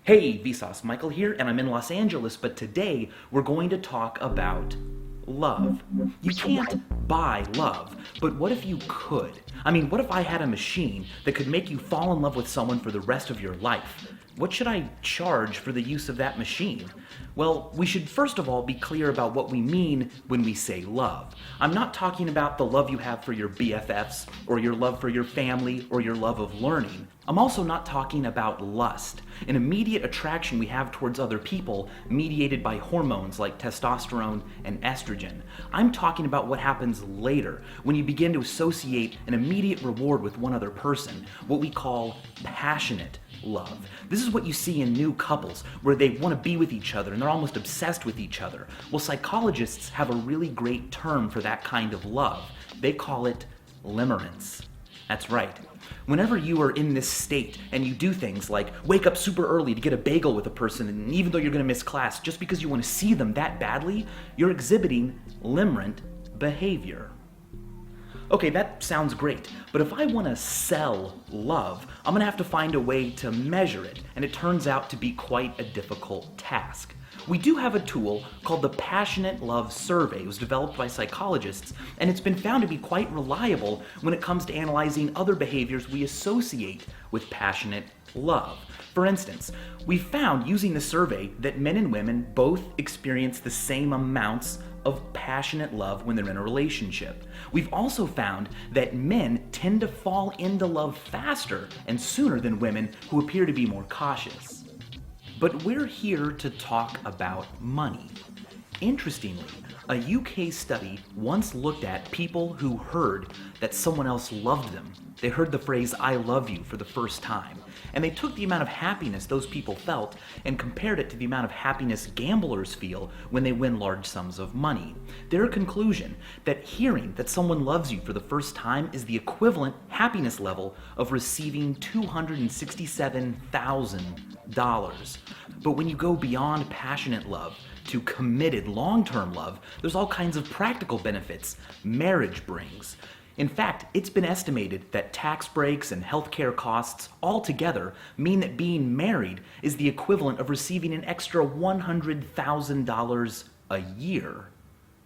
Hey, Vsauce, Michael here, and I'm in Los Angeles, but today we're going to talk about love. You can't buy love, but what if you could? I mean, what if I had a machine that could make you fall in love with someone for the rest of your life? What should I charge for the use of that machine? Well, we should first of all be clear about what we mean when we say love. I'm not talking about the love you have for your BFFs, or your love for your family, or your love of learning. I'm also not talking about lust, an immediate attraction we have towards other people mediated by hormones like testosterone and estrogen. I'm talking about what happens later when you begin to associate an immediate reward with one other person, what we call passionate love. This is what you see in new couples where they want to be with each other and they're almost obsessed with each other. Well, psychologists have a really great term for that kind of love. They call it limerence. That's right. Whenever you are in this state and you do things like wake up super early to get a bagel with a person, and even though you're going to miss class just because you want to see them that badly, you're exhibiting limerent behavior. Okay, that sounds great, but if I want to sell love, I'm going to have to find a way to measure it, and it turns out to be quite a difficult task. We do have a tool called the Passionate Love Survey. It was developed by psychologists, and it's been found to be quite reliable when it comes to analyzing other behaviors we associate with passionate love. For instance, we found using the survey that men and women both experience the same amounts of passionate love when they're in a relationship. We've also found that men tend to fall into love faster and sooner than women who appear to be more cautious. But we're here to talk about money. Interestingly, a UK study once looked at people who heard that someone else loved them. They heard the phrase, "I love you," for the first time. And they took the amount of happiness those people felt and compared it to the amount of happiness gamblers feel when they win large sums of money. Their conclusion that hearing that someone loves you for the first time is the equivalent happiness level of receiving $267,000. But when you go beyond passionate love to committed long-term love, there's all kinds of practical benefits marriage brings. In fact, it's been estimated that tax breaks and healthcare costs altogether mean that being married is the equivalent of receiving an extra $100,000 a year.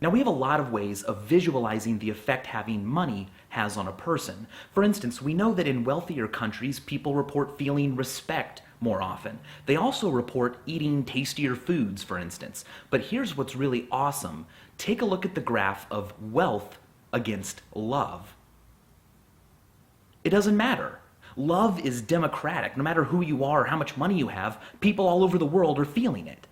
Now, we have a lot of ways of visualizing the effect having money has on a person. For instance, we know that in wealthier countries, people report feeling respect more often. They also report eating tastier foods, for instance. But here's what's really awesome. Take a look at the graph of wealth against love. It doesn't matter. Love is democratic. No matter who you are or how much money you have, people all over the world are feeling it.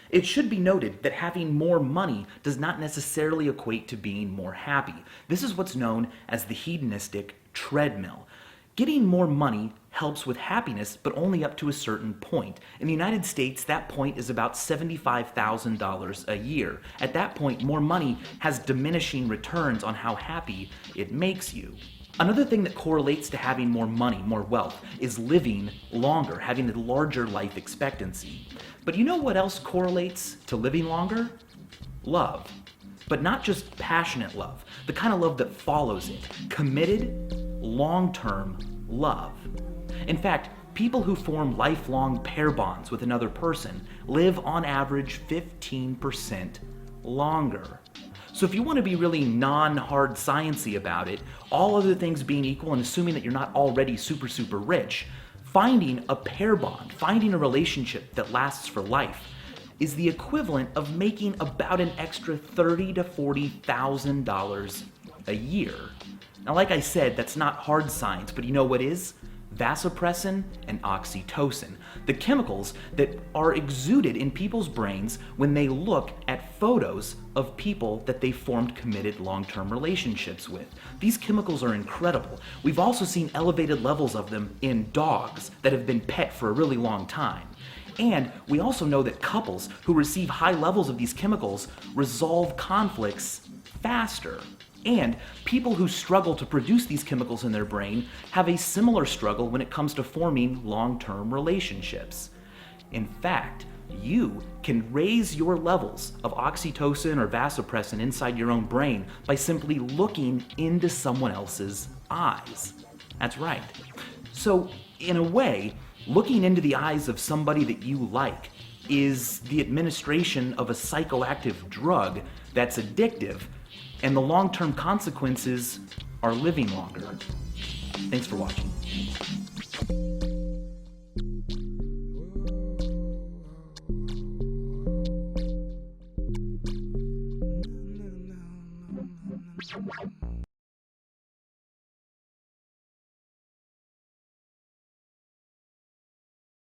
It should be noted that having more money does not necessarily equate to being more happy. This is what's known as the hedonistic treadmill. Getting more money helps with happiness, but only up to a certain point. In the United States, that point is about $75,000 a year. At that point, more money has diminishing returns on how happy it makes you. Another thing that correlates to having more money, more wealth, is living longer, having a larger life expectancy. But you know what else correlates to living longer? Love. But not just passionate love, the kind of love that follows it. Committed, long-term love. In fact, people who form lifelong pair bonds with another person live on average 15% longer. So if you want to be really non-hard sciencey about it, all other things being equal and assuming that you're not already super, super rich, finding a pair bond, finding a relationship that lasts for life is the equivalent of making about an extra $30,000 to $40,000 a year. Now, like I said, that's not hard science, but you know what is? Vasopressin and oxytocin, the chemicals that are exuded in people's brains when they look at photos of people that they formed committed long-term relationships with. These chemicals are incredible. We've also seen elevated levels of them in dogs that have been pet for a really long time. And we also know that couples who receive high levels of these chemicals resolve conflicts faster. And people who struggle to produce these chemicals in their brain have a similar struggle when it comes to forming long-term relationships. In fact, you can raise your levels of oxytocin or vasopressin inside your own brain by simply looking into someone else's eyes. That's right. So, in a way, Looking into the eyes of somebody that you like is the administration of a psychoactive drug that's addictive, and the long-term consequences are living longer. Thanks for watching. Thank you.